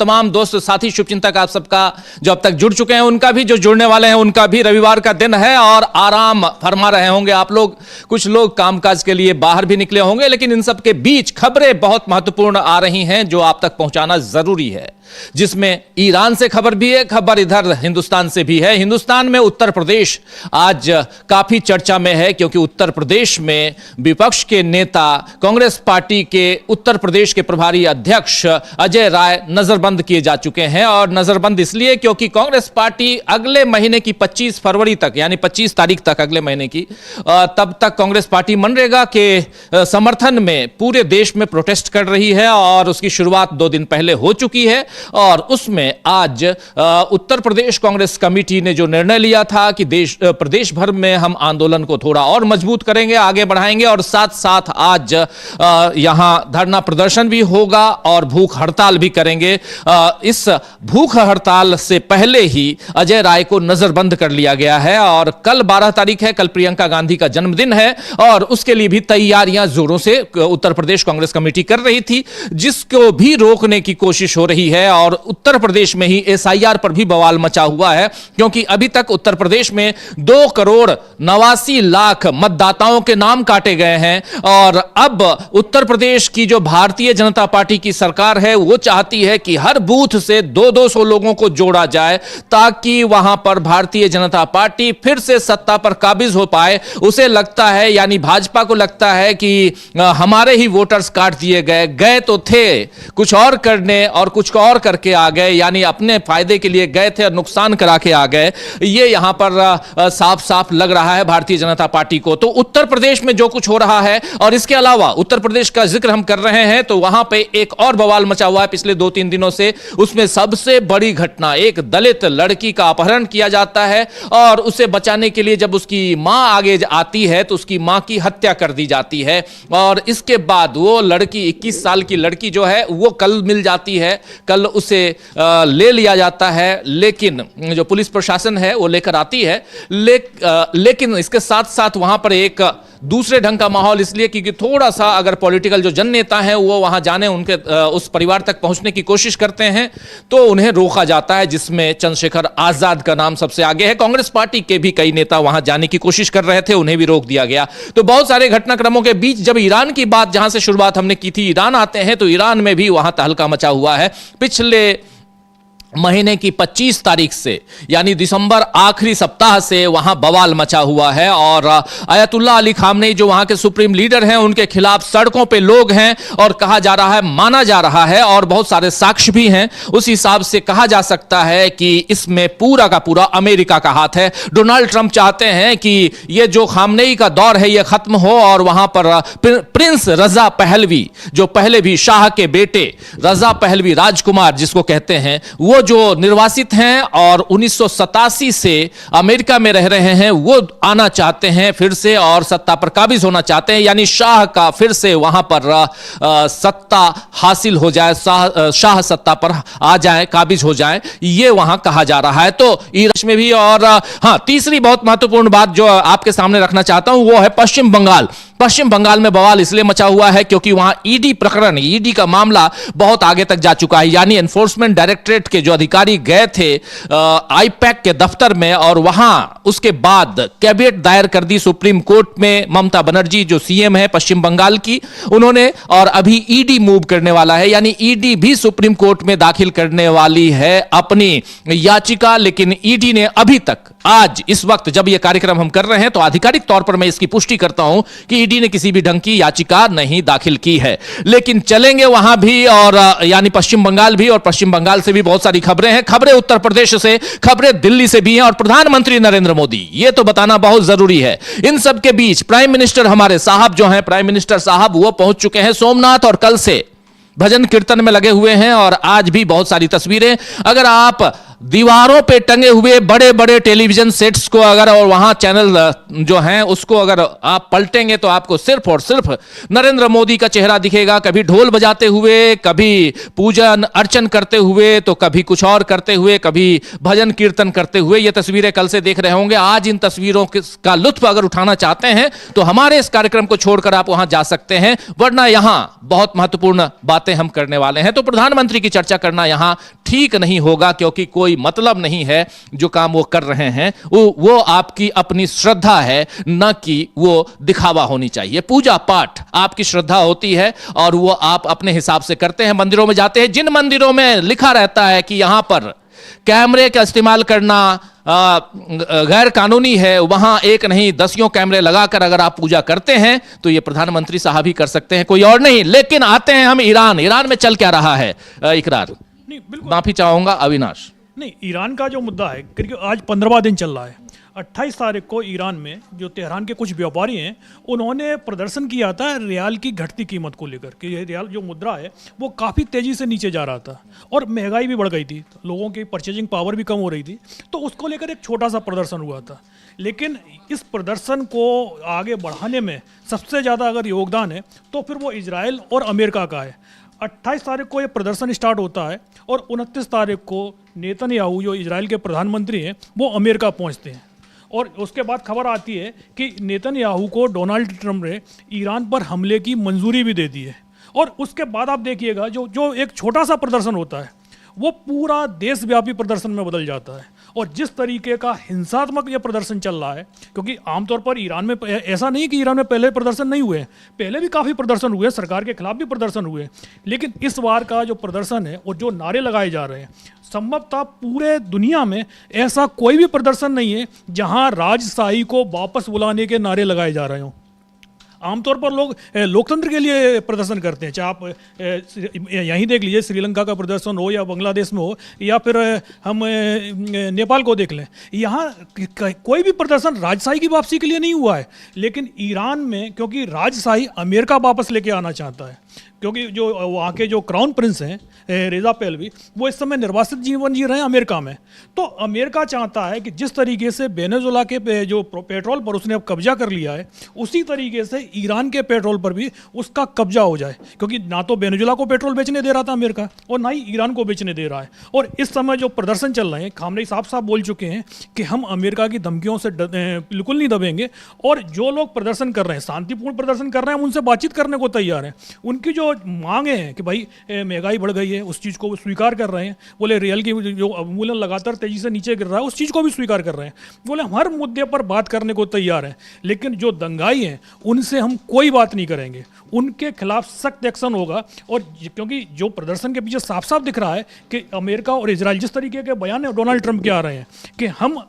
तमाम दोस्त साथी शुभचिंतक आप सबका जो अब तक जुड़ चुके हैं, उनका भी जो जुड़ने वाले हैं उनका भी रविवार का दिन है और आराम फरमा रहे होंगे आप लोग। कुछ लोग कामकाज के लिए बाहर भी निकले होंगे, लेकिन इन सब के बीच खबरें बहुत महत्वपूर्ण आ रही हैं जो आप तक पहुंचाना जरूरी है, जिसमें ईरान से खबर भी है, खबर इधर हिंदुस्तान से भी है। हिंदुस्तान में उत्तर प्रदेश आज काफी चर्चा में है, क्योंकि उत्तर प्रदेश में विपक्ष के नेता, कांग्रेस पार्टी के उत्तर प्रदेश के प्रभारी अध्यक्ष अजय राय नजरबंद किए जा चुके हैं। और नजरबंद इसलिए क्योंकि कांग्रेस पार्टी अगले महीने की 25 फरवरी तक, यानी 25 तारीख तक अगले महीने की, तब तक कांग्रेस पार्टी मनरेगा के समर्थन में पूरे देश में प्रोटेस्ट कर रही है और उसकी शुरुआत 2 दिन पहले हो चुकी है। और उसमें आज उत्तर प्रदेश कांग्रेस कमेटी ने जो निर्णय लिया था कि प्रदेश भर में हम आंदोलन को थोड़ा और मजबूत करेंगे, आगे बढ़ाएंगे और साथ साथ आज यहां धरना प्रदर्शन भी होगा और भूख हड़ताल भी करेंगे। इस भूख हड़ताल से पहले ही अजय राय को नजरबंद कर लिया गया है और कल 12 तारीख है, कल प्रियंका गांधी का जन्मदिन है और उसके लिए भी तैयारियां जोरों से उत्तर प्रदेश कांग्रेस कमेटी कर रही थी, जिसको भी रोकने की कोशिश हो रही है। और उत्तर प्रदेश में ही एसआईआर पर भी बवाल मचा हुआ है, क्योंकि अभी तक उत्तर प्रदेश में 2,89,00,000 मतदाताओं के नाम काटे गए हैं और अब उत्तर प्रदेश की जो भारतीय जनता पार्टी की सरकार है वो चाहती है कि हर बूथ से 200-200 लोगों को जोड़ा जाए, ताकि वहां पर भारतीय जनता पार्टी फिर से सत्ता पर काबिज हो पाए। उसे लगता है, यानी भाजपा को लगता है कि हमारे ही वोटर्स काट दिए गए तो थे कुछ और करने और कुछ और करके आ गए, यानी अपने फायदे के लिए गए थे और नुकसान करा के आ गए। ये यहां पर साफ साफ लग रहा है भारतीय जनता पार्टी को। तो उत्तर प्रदेश में जो कुछ हो रहा है, और इसके अलावा उत्तर प्रदेश का जिक्र हम कर रहे हैं तो वहां पे एक और बवाल मचा हुआ है पिछले 2-3 दिनों से। उसमें सबसे बड़ी घटना, एक दलित लड़की का अपहरण किया जाता है और उसे बचाने के लिए जब उसकी मां आगे आती है तो उसकी मां की हत्या कर दी जाती है। और इसके बाद वो लड़की, 21 साल की लड़की जो है वो कल मिल जाती है, कल उसे ले लिया जाता है, लेकिन जो पुलिस प्रशासन है वो लेकर आती है। लेकिन इसके साथ साथ वहां पर एक दूसरे ढंग का माहौल, इसलिए क्योंकि थोड़ा सा अगर पॉलिटिकल जो जन नेता हैं वो वहां जाने, उनके उस परिवार तक पहुंचने की कोशिश करते हैं तो उन्हें रोका जाता है, जिसमें चंद्रशेखर आजाद का नाम सबसे आगे है। कांग्रेस पार्टी के भी कई नेता वहां जाने की कोशिश कर रहे थे, उन्हें भी रोक दिया गया। तो बहुत सारे घटनाक्रमों के बीच जब ईरान की बात, जहां से शुरुआत हमने की थी, ईरान आते हैं तो ईरान में भी वहां तहलका मचा हुआ है। पिछले महीने की 25 तारीख से, यानी दिसंबर आखिरी सप्ताह से वहां बवाल मचा हुआ है और अयतुल्लाह अली खामनेई जो वहां के सुप्रीम लीडर हैं उनके खिलाफ सड़कों पे लोग हैं और कहा जा रहा है, माना जा रहा है और बहुत सारे साक्ष्य भी हैं, उस हिसाब से कहा जा सकता है कि इसमें पूरा का पूरा अमेरिका का हाथ है। डोनाल्ड ट्रंप चाहते हैं कि ये जो खामनेई का दौर है ये खत्म हो और वहां पर प्रिंस रजा पहलवी, जो पहले भी शाह के बेटे रजा पहलवी राजकुमार जिसको कहते हैं, वो जो निर्वासित हैं और 1987 से अमेरिका में रह रहे हैं, वो आना चाहते हैं फिर से और सत्ता पर काबिज होना चाहते हैं, यानी शाह का फिर से वहां पर सत्ता हासिल हो जाए, शाह सत्ता पर आ जाए, काबिज हो जाए, ये वहां कहा जा रहा है। तो ईरान में भी। और हां, तीसरी बहुत महत्वपूर्ण बात जो आपके सामने रखना चाहता हूं वो है पश्चिम बंगाल। पश्चिम बंगाल में बवाल इसलिए मचा हुआ है क्योंकि वहां ईडी प्रकरण, ईडी का मामला बहुत आगे तक जा चुका है, यानी एनफोर्समेंट डायरेक्टरेट के जो अधिकारी गए थे आईपैक के दफ्तर में और वहां उसके बाद कैविएट दायर कर दी सुप्रीम कोर्ट में। ममता बनर्जी जो सीएम है पश्चिम बंगाल की, उन्होंने, और अभी ईडी मूव करने वाला है, यानी ईडी भी सुप्रीम कोर्ट में दाखिल करने वाली है अपनी याचिका। लेकिन ईडी ने अभी तक, आज इस वक्त जब यह कार्यक्रम हम कर रहे हैं तो आधिकारिक तौर पर मैं इसकी पुष्टि करता हूं कि ईडी ने किसी भी ढंग की याचिका नहीं दाखिल की है। लेकिन चलेंगे वहां भी, और यानी पश्चिम बंगाल भी, और पश्चिम बंगाल से भी बहुत सारी खबरें हैं, खबरें उत्तर प्रदेश से, खबरें दिल्ली से भी हैं और प्रधानमंत्री नरेंद्र मोदी, ये तो बताना बहुत जरूरी है। इन सब के बीच प्राइम मिनिस्टर हमारे साहब जो हैं, प्राइम मिनिस्टर साहब वो पहुंच चुके हैं सोमनाथ और कल से भजन कीर्तन में लगे हुए हैं और आज भी बहुत सारी तस्वीरें, अगर आप दीवारों पे टंगे हुए बड़े बड़े टेलीविजन सेट्स को अगर और वहां चैनल जो हैं उसको अगर आप पलटेंगे तो आपको सिर्फ और सिर्फ नरेंद्र मोदी का चेहरा दिखेगा, कभी ढोल बजाते हुए, कभी पूजन अर्चन करते हुए, तो कभी कुछ और करते हुए, कभी भजन कीर्तन करते हुए। ये तस्वीरें कल से देख रहे होंगे। आज इन तस्वीरों का लुत्फ अगर उठाना चाहते हैं तो हमारे इस कार्यक्रम को छोड़कर आप वहां जा सकते हैं, वरना यहां बहुत महत्वपूर्ण बातें हम करने वाले हैं। तो प्रधानमंत्री की चर्चा करना यहां ठीक नहीं होगा, क्योंकि कोई मतलब नहीं है जो काम वो कर रहे हैं। वो आपकी अपनी श्रद्धा है, न कि वो दिखावा होनी चाहिए। पूजा पाठ आपकी श्रद्धा होती है और वो आप अपने हिसाब से करते हैं। मंदिरों में जाते हैं, जिन मंदिरों में लिखा रहता है कि यहां पर कैमरे का इस्तेमाल करना गैर कानूनी है, वहां एक नहीं दसियों कैमरे लगाकर अगर आप पूजा करते हैं तो ये प्रधानमंत्री साहब ही कर सकते हैं, कोई और नहीं। लेकिन आते हैं हम ईरान में चल क्या रहा है। इकरार नहीं, बिल्कुल माफी चाहूंगा अविनाश। नहीं, ईरान का जो मुद्दा है, क्योंकि आज 15वां दिन चल रहा है। 28 तारीख को ईरान में जो तेहरान के कुछ व्यापारी हैं उन्होंने प्रदर्शन किया था रियाल की घटती कीमत को लेकर कि ये रियाल जो मुद्रा है वो काफ़ी तेज़ी से नीचे जा रहा था और महंगाई भी बढ़ गई थी, लोगों की परचेजिंग पावर भी कम हो रही थी। तो उसको लेकर एक छोटा सा प्रदर्शन हुआ था। लेकिन इस प्रदर्शन को आगे बढ़ाने में सबसे ज़्यादा अगर योगदान है तो फिर वो इजराइल और अमेरिका का है। 28 तारीख को ये प्रदर्शन स्टार्ट होता है और 29 तारीख को नेतन्याहू जो इजराइल के प्रधानमंत्री हैं वो अमेरिका पहुंचते हैं। और उसके बाद खबर आती है कि नेतन्याहू को डोनाल्ड ट्रंप ने ईरान पर हमले की मंजूरी भी दे दी है। और उसके बाद आप देखिएगा जो एक छोटा सा प्रदर्शन होता है वो पूरा देशव्यापी प्रदर्शन में बदल जाता है। और जिस तरीके का हिंसात्मक ये प्रदर्शन चल रहा है, क्योंकि आमतौर पर ईरान में ऐसा नहीं कि ईरान में पहले प्रदर्शन नहीं हुए, पहले भी काफ़ी प्रदर्शन हुए, सरकार के खिलाफ भी प्रदर्शन हुए, लेकिन इस बार का जो प्रदर्शन है और जो नारे लगाए जा रहे हैं, संभवतः पूरे दुनिया में ऐसा कोई भी प्रदर्शन नहीं है जहां राजशाही को वापस बुलाने के नारे लगाए जा रहे हों। आमतौर पर लोग लोकतंत्र के लिए प्रदर्शन करते हैं, चाहे आप यहीं देख लीजिए, श्रीलंका का प्रदर्शन हो या बांग्लादेश में हो या फिर हम नेपाल को देख लें, यहाँ कोई भी प्रदर्शन राजशाही की वापसी के लिए नहीं हुआ है। लेकिन ईरान में क्योंकि राजशाही अमेरिका वापस लेके आना चाहता है, क्योंकि जो वहाँ के जो क्राउन प्रिंस हैं रेजा पहलवी, वो इस समय निर्वासित जीवन जी रहे हैं अमेरिका में। तो अमेरिका चाहता है कि जिस तरीके से वेनेजुएला के जो पेट्रोल पर उसने अब कब्जा कर लिया है, उसी तरीके से ईरान के पेट्रोल पर भी उसका कब्जा हो जाए, क्योंकि ना तो वेनेजुएला को पेट्रोल बेचने दे रहा था अमेरिका और ना ही ईरान को बेचने दे रहा है। और इस समय जो प्रदर्शन चल रहे हैं, खामनेई साफ बोल चुके हैं कि हम अमेरिका की धमकियों से बिल्कुल नहीं दबेंगे। और जो लोग प्रदर्शन कर रहे हैं, शांतिपूर्ण प्रदर्शन कर रहे हैं, हम उनसे बातचीत करने को तैयार हैं। उनकी जो मांगे हैं कि भाई महंगाई बढ़ गई है, उस चीज़ को स्वीकार कर रहे हैं। बोले रियल की जो अवमूल्यन लगातार तेजी से नीचे गिर रहा है, उस चीज़ को भी स्वीकार कर रहे हैं। बोले हम हर मुद्दे पर बात करने को तैयार हैं, लेकिन जो दंगाई हैं उनसे हम कोई बात नहीं करेंगे, उनके खिलाफ सख्त एक्शन होगा। और क्योंकि जो प्रदर्शन के पीछे साफ साफ दिख रहा है कि अमेरिका और इजराइल, जिस तरीके के बयान डोनाल्ड ट्रंप के आ रहे हैं कि हम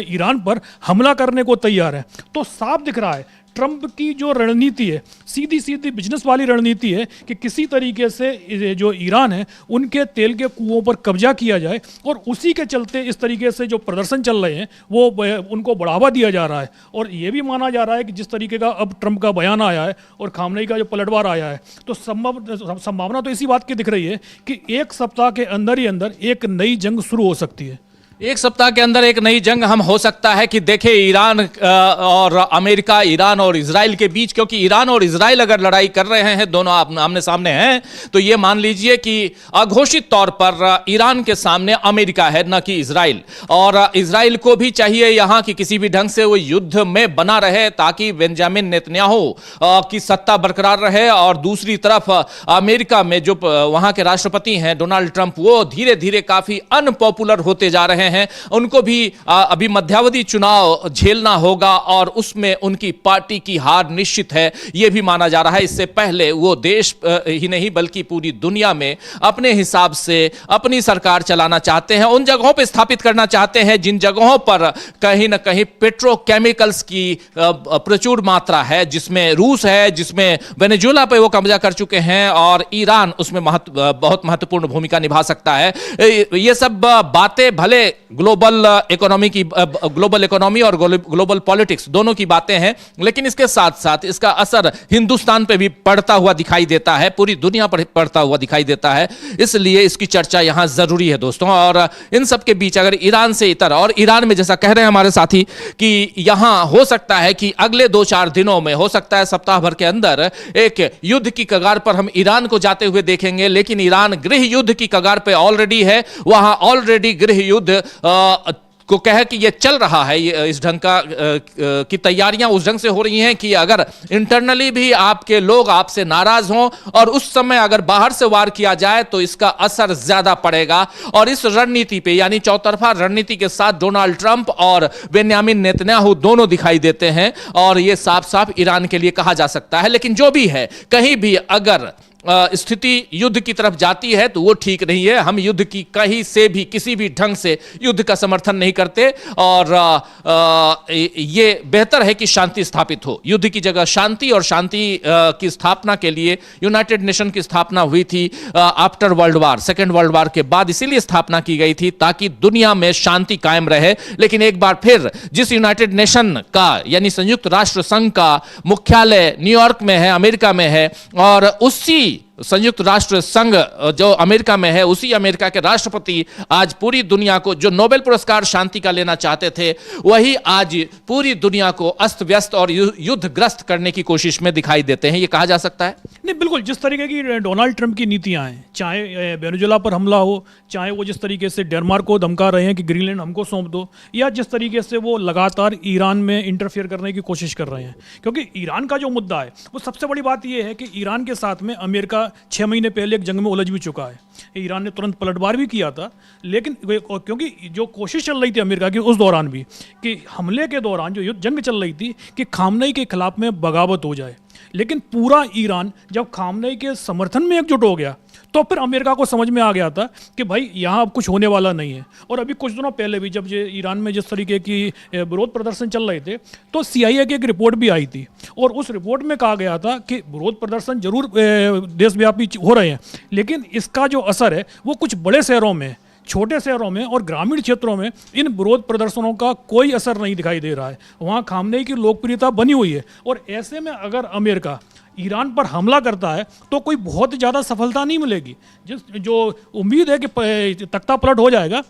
ईरान पर हमला करने को तैयार हैं, तो साफ दिख रहा है ट्रंप की जो रणनीति है सीधी सीधी बिजनेस वाली रणनीति है कि किसी तरीके से जो ईरान है उनके तेल के कुओं पर कब्जा किया जाए। और उसी के चलते इस तरीके से जो प्रदर्शन चल रहे हैं वो उनको बढ़ावा दिया जा रहा है। और ये भी माना जा रहा है कि जिस तरीके का अब ट्रंप का बयान आया है और खामनेई का जो पलटवार आया है, तो संभावना तो इसी बात की दिख रही है कि एक सप्ताह के अंदर ही अंदर एक नई जंग शुरू हो सकती है। एक सप्ताह के अंदर एक नई जंग हम हो सकता है कि देखे ईरान और अमेरिका, ईरान और इजराइल के बीच, क्योंकि ईरान और इजराइल अगर लड़ाई कर रहे हैं, दोनों आमने सामने हैं, तो ये मान लीजिए कि अघोषित तौर पर ईरान के सामने अमेरिका है, न कि इजराइल। और इजराइल को भी चाहिए यहां कि किसी भी ढंग से वो युद्ध में बना रहे ताकि बेंजामिन नेतन्याहू की सत्ता बरकरार रहे। और दूसरी तरफ अमेरिका में जो वहां के राष्ट्रपति हैं डोनाल्ड ट्रंप, वो धीरे धीरे काफी अनपॉपुलर होते जा रहे हैं, उनको भी अभी मध्यावधि चुनाव झेलना होगा और उसमें उनकी पार्टी की हार निश्चित है, यह भी माना जा रहा है। इससे पहले वो देश ही नहीं बल्कि पूरी दुनिया में अपने हिसाब से अपनी सरकार चलाना चाहते हैं, उन जगहों पर स्थापित करना चाहते हैं जिन जगहों पर कहीं ना कहीं पेट्रोकेमिकल्स की प्रचुर मात्रा है, जिसमें रूस है, जिसमें वेनेजुएला पे वो कब्जा कर चुके हैं और ईरान उसमें बहुत महत्वपूर्ण भूमिका निभा सकता है। ये सब बातें भले ग्लोबल इकोनॉमी और ग्लोबल पॉलिटिक्स दोनों की बातें हैं, लेकिन इसके साथ साथ इसका असर हिंदुस्तान पे भी पड़ता हुआ दिखाई देता है, पूरी दुनिया पर पड़ता हुआ दिखाई देता है। इसलिए इसकी चर्चा यहां जरूरी है दोस्तों। और इन सब के बीच अगर ईरान से इतर, और ईरान में जैसा कह रहे हैं हमारे साथी कि यहां हो सकता है कि अगले 2-4 दिनों में, हो सकता है सप्ताह भर के अंदर, एक युद्ध की कगार पर हम ईरान को जाते हुए देखेंगे। लेकिन ईरान गृह युद्ध की कगार पे ऑलरेडी है, वहां ऑलरेडी गृह युद्ध को कह कि ये चल रहा है, ये इस ढंग की तैयारियां उस ढंग से हो रही हैं कि अगर इंटरनली भी आपके लोग आपसे नाराज हों और उस समय अगर बाहर से वार किया जाए तो इसका असर ज्यादा पड़ेगा। और इस रणनीति पे, यानी चौतरफा रणनीति के साथ डोनाल्ड ट्रंप और बेन्यामिन नेतन्याहू दोनों दिखाई देते हैं, और ये साफ साफ ईरान के लिए कहा जा सकता है। लेकिन जो भी है, कहीं भी अगर स्थिति युद्ध की तरफ जाती है तो वो ठीक नहीं है। हम युद्ध की कहीं से भी, किसी भी ढंग से युद्ध का समर्थन नहीं करते, और ये बेहतर है कि शांति स्थापित हो। युद्ध की जगह शांति, और शांति की स्थापना के लिए यूनाइटेड नेशन की स्थापना हुई थी after world war, second world war के बाद इसीलिए स्थापना की गई थी ताकि दुनिया में शांति कायम रहे। लेकिन एक बार फिर जिस यूनाइटेड नेशन का, यानी संयुक्त राष्ट्र संघ का मुख्यालय न्यूयॉर्क में है, अमेरिका में है, और उसी संयुक्त राष्ट्र संघ जो अमेरिका में है, उसी अमेरिका के राष्ट्रपति आज पूरी दुनिया को, जो नोबेल पुरस्कार शांति का लेना चाहते थे, वही आज पूरी दुनिया को अस्त व्यस्त और युद्धग्रस्त करने की कोशिश में दिखाई देते हैं। ये कहा जा सकता है? नहीं, बिल्कुल। जिस तरीके की डोनाल्ड ट्रंप की नीतियां हैं, चाहे वेनेजुएला पर हमला हो, चाहे वो जिस तरीके से डेनमार्क को धमका रहे हैं कि ग्रीनलैंड हमको सौंप दो, या जिस तरीके से वो लगातार ईरान में इंटरफेयर करने की कोशिश कर रहे हैं, क्योंकि ईरान का जो मुद्दा है, वो सबसे बड़ी बात ये है कि ईरान के साथ में अमेरिका 6 महीने पहले एक जंग में उलझ भी चुका है। ईरान ने तुरंत पलटवार भी किया था, लेकिन क्योंकि जो कोशिश चल रही थी अमेरिका की उस दौरान भी, कि हमले के दौरान जो जंग चल रही थी कि खामनेई के खिलाफ में बगावत हो जाए, लेकिन पूरा ईरान जब खामनेई के समर्थन में एकजुट हो गया तो फिर अमेरिका को समझ में आ गया था कि भाई यहाँ अब कुछ होने वाला नहीं है। और अभी कुछ दिनों पहले भी जब ये ईरान में जिस तरीके की विरोध प्रदर्शन चल रहे थे, तो CIA की एक रिपोर्ट भी आई थी, और उस रिपोर्ट में कहा गया था कि विरोध प्रदर्शन जरूर देशव्यापी हो रहे हैं, लेकिन इसका जो असर है वो कुछ बड़े शहरों में, छोटे शहरों में और ग्रामीण क्षेत्रों में इन विरोध प्रदर्शनों का कोई असर नहीं दिखाई दे रहा है। वहाँ खामनेई की लोकप्रियता बनी हुई है, और ऐसे में अगर अमेरिका ईरान पर हमला करता है तो कोई बहुत ज़्यादा सफलता नहीं मिलेगी। जो उम्मीद है कि तख्ता पलट हो जाएगा,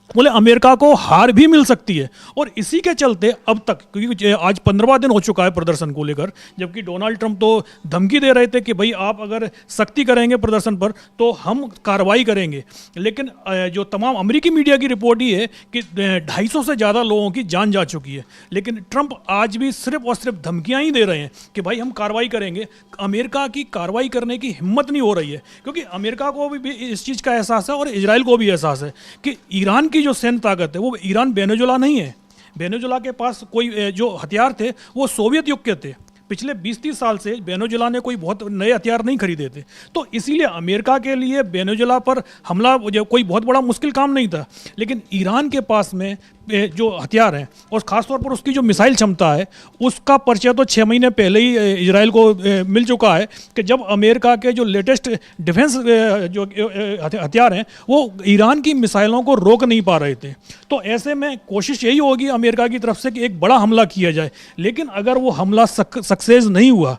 बोले अमेरिका को हार भी मिल सकती है। और इसी के चलते अब तक, क्योंकि आज 15वां दिन हो चुका है प्रदर्शन को लेकर, जबकि डोनाल्ड ट्रंप तो धमकी दे रहे थे कि भाई आप अगर सख्ती करेंगे प्रदर्शन पर तो हम कार्रवाई करेंगे, लेकिन जो तमाम अमेरिकी मीडिया की रिपोर्ट ही है कि 250 से ज़्यादा लोगों की जान जा चुकी है। लेकिन ट्रंप आज भी सिर्फ और सिर्फ धमकियाँ ही दे रहे हैं कि भाई हम कार्रवाई करेंगे। अमेरिका की कार्रवाई करने की हिम्मत नहीं हो रही है, क्योंकि अमेरिका को भी इस चीज़ का एहसास है और इजराइल को भी एहसास है कि ईरान की जो सैन्य ताकत है वो ईरान वेनेजुएला नहीं है। वेनेजुएला के पास कोई जो हथियार थे वो सोवियत युग के थे। पिछले 20-30 साल से वेनेजुएला ने कोई बहुत नए हथियार नहीं खरीदे थे, तो इसीलिए अमेरिका के लिए वेनेजुएला पर हमला कोई बहुत बड़ा मुश्किल काम नहीं था। लेकिन ईरान के पास में जो हथियार हैं और ख़ासतौर पर उसकी जो मिसाइल क्षमता है, उसका परिचय तो 6 महीने पहले ही इजराइल को मिल चुका है कि जब अमेरिका के जो लेटेस्ट डिफेंस जो हथियार हैं वो ईरान की मिसाइलों को रोक नहीं पा रहे थे। तो ऐसे में कोशिश यही होगी अमेरिका की तरफ से कि एक बड़ा हमला किया जाए, लेकिन अगर वो हमला सक्सेस नहीं हुआ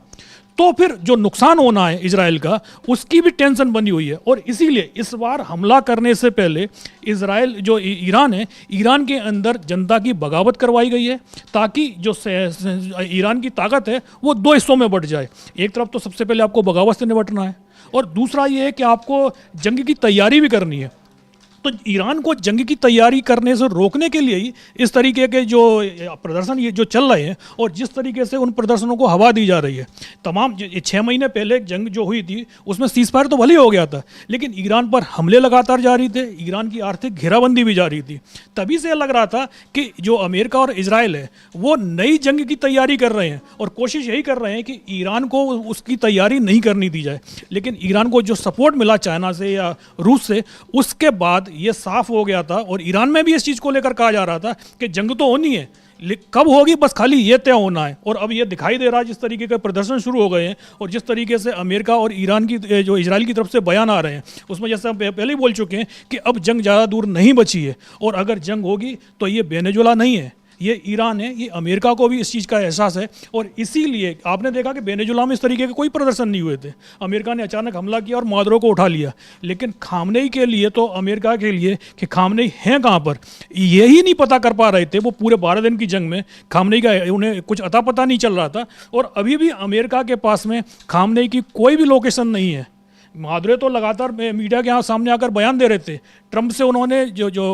तो फिर जो नुकसान होना है इजराइल का, उसकी भी टेंशन बनी हुई है। और इसीलिए इस बार हमला करने से पहले इजराइल जो ईरान है, ईरान के अंदर जनता की बगावत करवाई गई है ताकि जो ईरान की ताकत है वो 2 हिस्सों में बंट जाए। एक तरफ तो सबसे पहले आपको बगावत से निपटना है, और दूसरा ये है कि आपको जंग की तैयारी भी करनी है। तो ईरान को जंग की तैयारी करने से रोकने के लिए ही इस तरीके के जो प्रदर्शन ये जो चल रहे हैं और जिस तरीके से उन प्रदर्शनों को हवा दी जा रही है। तमाम 6 महीने पहले जंग जो हुई थी उसमें सीज़फायर तो भले ही हो गया था, लेकिन ईरान पर हमले लगातार जारी थे, ईरान की आर्थिक घेराबंदी भी जारी थी। तभी से लग रहा था कि जो अमेरिका और इजराइल है वो नई जंग की तैयारी कर रहे हैं और कोशिश यही कर रहे हैं कि ईरान को उसकी तैयारी नहीं करनी दी जाए। लेकिन ईरान को जो सपोर्ट मिला चाइना से या रूस से, उसके बाद ये साफ हो गया था और ईरान में भी इस चीज़ को लेकर कहा जा रहा था कि जंग तो होनी है, कब होगी बस खाली ये तय होना है। और अब ये दिखाई दे रहा है जिस तरीके के प्रदर्शन शुरू हो गए हैं और जिस तरीके से अमेरिका और ईरान की जो इजराइल की तरफ से बयान आ रहे हैं, उसमें जैसे हम पहले ही बोल चुके हैं कि अब जंग ज़्यादा दूर नहीं बची है और अगर जंग होगी तो ये वेनेजुएला नहीं है, ये ईरान है। ये अमेरिका को भी इस चीज़ का एहसास है और इसीलिए आपने देखा कि वेनेजुएला में इस तरीके के कोई प्रदर्शन नहीं हुए थे। अमेरिका ने अचानक हमला किया और मादुरो को उठा लिया, लेकिन खामनेई के लिए तो अमेरिका के लिए कि खामनेई हैं कहाँ पर यही नहीं पता कर पा रहे थे। वो पूरे 12 दिन की जंग में खामनेई का उन्हें कुछ अता पता नहीं चल रहा था और अभी भी अमेरिका के पास में खामनेई की कोई भी लोकेशन नहीं है। मादुरो तो लगातार मीडिया के यहाँ सामने आकर बयान दे रहे थे। ट्रंप से उन्होंने जो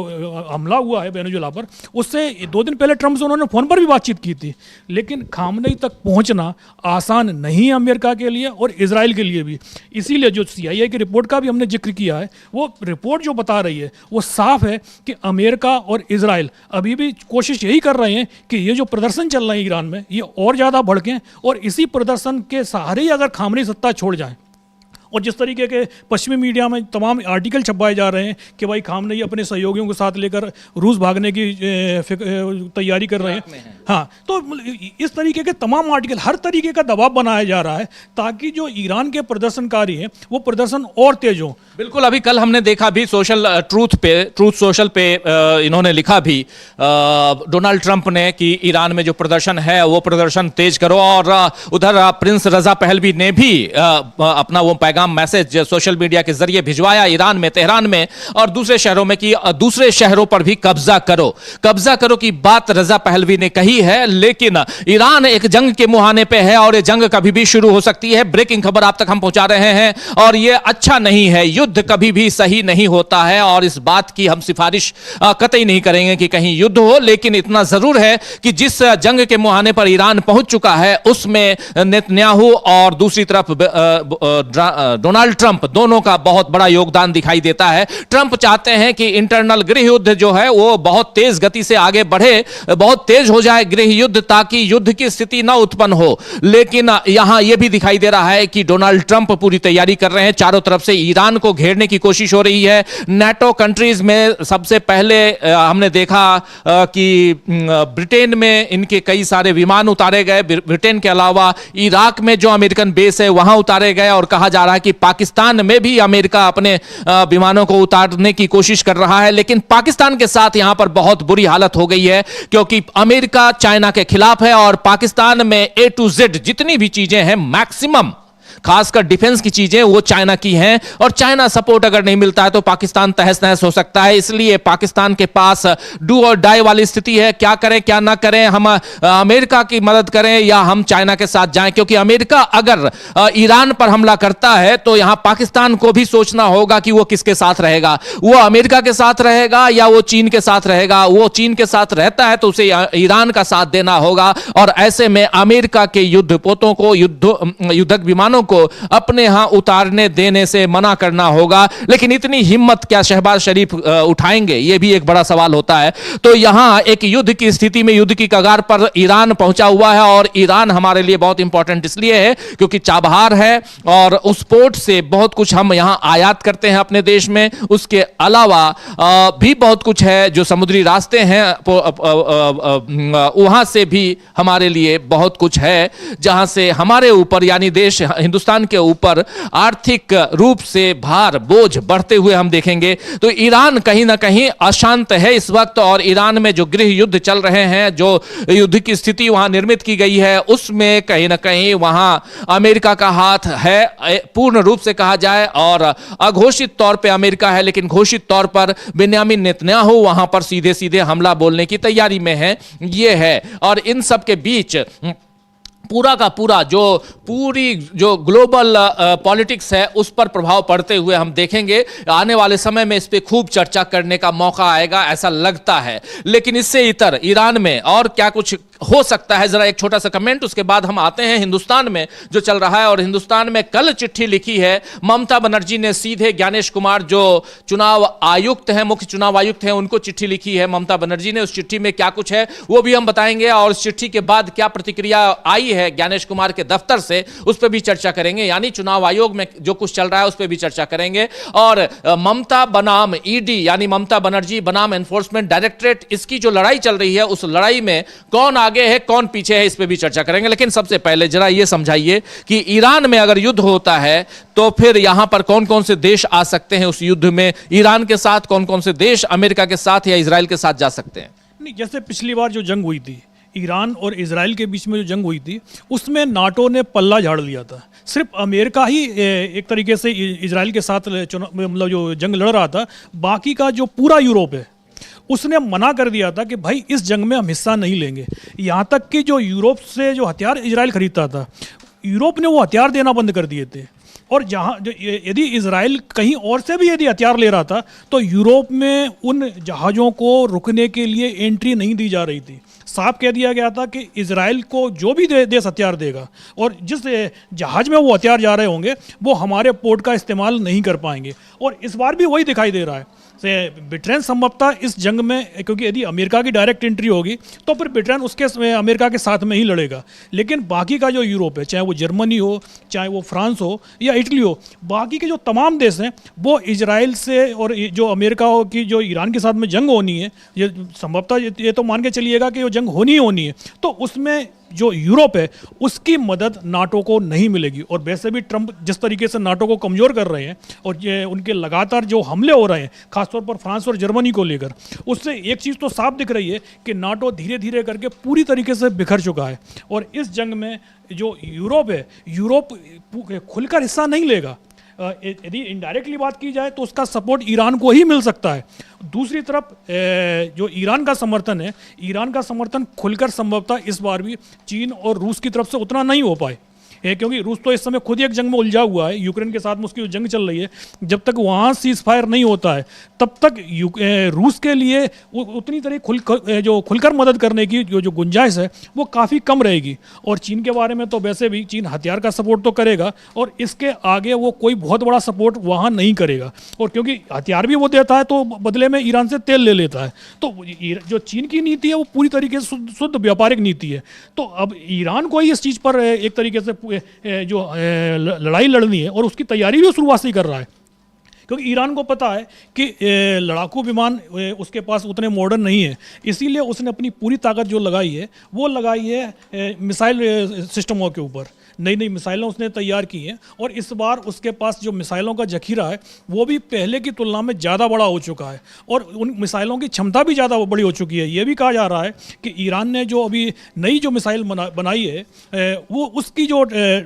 हमला हुआ है वेनेजुएला पर, उससे 2 दिन पहले ट्रंप से उन्होंने फ़ोन पर भी बातचीत की थी, लेकिन खामनेई तक पहुंचना आसान नहीं है अमेरिका के लिए और इजराइल के लिए भी। इसीलिए जो CIA की रिपोर्ट का भी हमने जिक्र किया है, वो रिपोर्ट जो बता रही है वो साफ है कि अमेरिका और इजराइल अभी भी कोशिश यही कर रहे हैं कि ये जो प्रदर्शन चल रहे हैं ईरान में ये और ज़्यादा भड़कें और इसी प्रदर्शन के सहारे ही अगर खामनेई सत्ता छोड़ जाए। और जिस तरीके के पश्चिमी मीडिया में तमाम आर्टिकल छपवाए जा रहे हैं कि भाई खामनेई अपने सहयोगियों के साथ लेकर रूस भागने की तैयारी कर रहे हैं, हाँ, तो इस तरीके के तमाम आर्टिकल, हर तरीके का दबाव बनाया जा रहा है ताकि जो ईरान के प्रदर्शनकारी हैं वो प्रदर्शन और तेज हो। बिल्कुल, अभी कल हमने देखा भी ट्रूथ सोशल पे इन्होंने लिखा भी डोनाल्ड ट्रंप ने कि ईरान में जो प्रदर्शन है वो प्रदर्शन तेज करो, और उधर प्रिंस रजा पहलवी ने भी अपना वो पैगाम मैसेज सोशल मीडिया के जरिए भिजवाया ईरान में, तेहरान में और दूसरे शहरों में कि दूसरे शहरों पर भी कब्जा करो की बात रजा पहलवी ने कही है। लेकिन ईरान एक जंग के मुहाने पे है और ये जंग कभी भी शुरू हो सकती है। ब्रेकिंग खबर आप तक हम पहुंचा रहे हैं और ये अच्छा नहीं है, युद्ध कभी भी सही नहीं होता है और इस बात की हम सिफारिश कतई नहीं करेंगे कि कहीं युद्ध हो। लेकिन इतना जरूर है कि जिस जंग के मुहाने पर ईरान पहुंच चुका है उसमें नेतन्याहू और दूसरी तरफ डोनाल्ड ट्रंप दोनों का बहुत बड़ा योगदान दिखाई देता है। ट्रंप चाहते हैं कि इंटरनल गृह युद्ध जो है वो बहुत तेज गति से आगे बढ़े, बहुत तेज हो जाए गृह युद्ध ताकि युद्ध की स्थिति न उत्पन्न हो। लेकिन यहां यह भी दिखाई दे रहा है कि डोनाल्ड ट्रंप पूरी तैयारी कर रहे हैं, चारों तरफ से ईरान को घेरने की कोशिश हो रही है। नाटो कंट्रीज में सबसे पहले हमने देखा कि ब्रिटेन में इनके कई सारे विमान उतारे गए, ब्रिटेन के अलावा इराक में जो अमेरिकन बेस है वहां उतारे गए और कहा जा रहा है कि पाकिस्तान में भी अमेरिका अपने विमानों को उतारने की कोशिश कर रहा है। लेकिन पाकिस्तान के साथ यहां पर बहुत बुरी हालत हो गई है क्योंकि अमेरिका चाइना के खिलाफ है और पाकिस्तान में A to Z जितनी भी चीजें हैं मैक्सिमम खासकर डिफेंस की चीजें वो चाइना की हैं और चाइना सपोर्ट अगर नहीं मिलता है तो पाकिस्तान तहस नहस हो सकता है। इसलिए पाकिस्तान के पास डू और डाई वाली स्थिति है, क्या करें क्या ना करें, हम अमेरिका की मदद करें या हम चाइना के साथ जाएं। क्योंकि अमेरिका अगर ईरान पर हमला करता है तो यहां पाकिस्तान को भी सोचना होगा कि वो किसके साथ रहेगा, वो अमेरिका के साथ रहेगा या वो चीन के साथ रहेगा। वो चीन के साथ रहता है तो उसे ईरान का साथ देना होगा और ऐसे में अमेरिका के युद्धपोतों को, युद्धक विमानों को अपने यहां उतारने देने से मना करना होगा। लेकिन इतनी हिम्मत क्या शहबाज शरीफ उठाएंगे, यह भी एक बड़ा सवाल होता है। तो यहां एक युद्ध की स्थिति में, युद्ध की कगार पर ईरान पहुंचा हुआ है और ईरान हमारे लिए बहुत इंपॉर्टेंट इसलिए है क्योंकि चाबहार है और उस पोर्ट से बहुत कुछ हम यहां आयात करते हैं अपने देश में। उसके अलावा भी बहुत कुछ है जो समुद्री रास्ते हैं, वहां से भी हमारे लिए बहुत कुछ है जहां से हमारे ऊपर यानी देश हिंदुस्तान के ऊपर आर्थिक रूप से भार बोझ बढ़ते हुए हम देखेंगे। तो ईरान कहीं ना कहीं अशांत है इस वक्त और ईरान में जो गृह युद्ध चल रहे हैं, जो युद्ध की स्थिति वहां निर्मित की गई है उसमें कहीं ना कहीं वहां अमेरिका का हाथ है पूर्ण रूप से कहा जाए और अघोषित तौर पे अमेरिका है, लेकिन घोषित तौर पर बेन्यामिन नेतन्याहू वहां पर सीधे सीधे हमला बोलने की तैयारी में है। ये है और इन सब के बीच पूरा का पूरा पूरी जो ग्लोबल पॉलिटिक्स है उस पर प्रभाव पड़ते हुए हम देखेंगे। आने वाले समय में इस पे खूब चर्चा करने का मौका आएगा ऐसा लगता है। लेकिन इससे इतर ईरान में और क्या कुछ हो सकता है? जरा एक छोटा सा कमेंट, उसके बाद हम आते हैं हिंदुस्तान में जो चल रहा है। और हिंदुस्तान में कल चिट्ठी लिखी है ममता बनर्जी ने, सीधे ज्ञानेश कुमार जो चुनाव आयुक्त हैं, मुख्य चुनाव आयुक्त हैं, उनको चिट्ठी लिखी है ममता बनर्जी ने। उस चिट्ठी में क्या कुछ है वो भी हम बताएंगे, और उस चिट्ठी के बाद क्या प्रतिक्रिया आई है ज्ञानेश कुमार के दफ्तर से, उस पर भी चर्चा करेंगे। यानी चुनाव आयोग में जो कुछ चल रहा है उस पर भी चर्चा करेंगे। और ममता बनाम ईडी यानी ममता बनर्जी बनाम एनफोर्समेंट डायरेक्टरेट, इसकी जो लड़ाई चल रही है उस लड़ाई में कौन आगे है कौन पीछे है, इस पे भी चर्चा करेंगे। लेकिन सबसे पहले जरा ये समझाइए कि ईरान में अगर युद्ध होता है तो फिर यहां पर कौन कौन से देश आ सकते हैं उस युद्ध में? ईरान के साथ कौन कौन से देश, अमेरिका के साथ या इजराइल के साथ जा सकते हैं? नहीं, जैसे पिछली बार जो जंग हुई थी ईरान और इजराइल के बीच में, जो जंग हुई थी उसमें नाटो ने पल्ला झाड़ लिया था। सिर्फ अमेरिका ही एक तरीके से इजराइल के साथ मतलब जो जंग लड़ रहा था, बाकी का जो पूरा यूरोप है उसने मना कर दिया था कि भाई इस जंग में हम हिस्सा नहीं लेंगे। यहाँ तक कि जो यूरोप से जो हथियार इजराइल खरीदता था, यूरोप ने वो हथियार देना बंद कर दिए थे। और जहाँ यदि इजराइल कहीं और से भी यदि हथियार ले रहा था तो यूरोप में उन जहाज़ों को रुकने के लिए एंट्री नहीं दी जा रही थी। साफ कह दिया गया था कि इजराइल को जो भी देश हथियार देगा और जिस जहाज़ में वो हथियार जा रहे होंगे वो हमारे पोर्ट का इस्तेमाल नहीं कर पाएंगे। और इस बार भी वही दिखाई दे रहा है। ब्रिटेन संभवतः इस जंग में, क्योंकि यदि अमेरिका की डायरेक्ट एंट्री होगी तो फिर ब्रिटेन उसके अमेरिका के साथ में ही लड़ेगा। लेकिन बाकी का जो यूरोप है, चाहे वो जर्मनी हो, चाहे वो फ्रांस हो या इटली हो, बाकी के जो तमाम देश हैं वो इजराइल से, और जो अमेरिका की जो ईरान के साथ में जंग होनी है, ये संभवतः ये तो मान के चलिएगा कि वो जंग होनी ही होनी है, तो उसमें जो यूरोप है उसकी मदद नाटो को नहीं मिलेगी। और वैसे भी ट्रंप जिस तरीके से नाटो को कमज़ोर कर रहे हैं और ये उनके लगातार जो हमले हो रहे हैं खासतौर पर फ्रांस और जर्मनी को लेकर, उससे एक चीज़ तो साफ दिख रही है कि नाटो धीरे धीरे करके पूरी तरीके से बिखर चुका है। और इस जंग में जो यूरोप है, यूरोप खुलकर हिस्सा नहीं लेगा। यदि इनडायरेक्टली बात की जाए तो उसका सपोर्ट ईरान को ही मिल सकता है। दूसरी तरफ जो ईरान का समर्थन है, ईरान का समर्थन खुलकर संभवतः इस बार भी चीन और रूस की तरफ से उतना नहीं हो पाए, क्योंकि रूस तो इस समय खुद ही एक जंग में उलझा हुआ है। यूक्रेन के साथ में उसकी जो जंग चल रही है, जब तक वहाँ सीज फायर नहीं होता है तब तक रूस के लिए उतनी तरह खुलकर मदद करने की जो गुंजाइश है वो काफ़ी कम रहेगी। और चीन के बारे में तो वैसे भी चीन हथियार का सपोर्ट तो करेगा और इसके आगे वो कोई बहुत बड़ा सपोर्ट वहाँ नहीं करेगा। और क्योंकि हथियार भी वो देता है तो बदले में ईरान से तेल ले लेता है, तो जो चीन की नीति है वो पूरी तरीके से शुद्ध व्यापारिक नीति है। तो अब ईरान को ही इस चीज़ पर एक तरीके से जो लड़ाई लड़नी है और उसकी तैयारी भी शुरुआत से ही कर रहा है, क्योंकि ईरान को पता है कि लड़ाकू विमान उसके पास उतने मॉडर्न नहीं है, इसीलिए उसने अपनी पूरी ताकत जो लगाई है वो लगाई है मिसाइल सिस्टमों के ऊपर। नई नई मिसाइलें उसने तैयार की हैं और इस बार उसके पास जो मिसाइलों का जखीरा है वो भी पहले की तुलना में ज़्यादा बड़ा हो चुका है और उन मिसाइलों की क्षमता भी ज़्यादा बड़ी हो चुकी है। ये भी कहा जा रहा है कि ईरान ने जो अभी नई जो मिसाइल बनाई है वो उसकी जो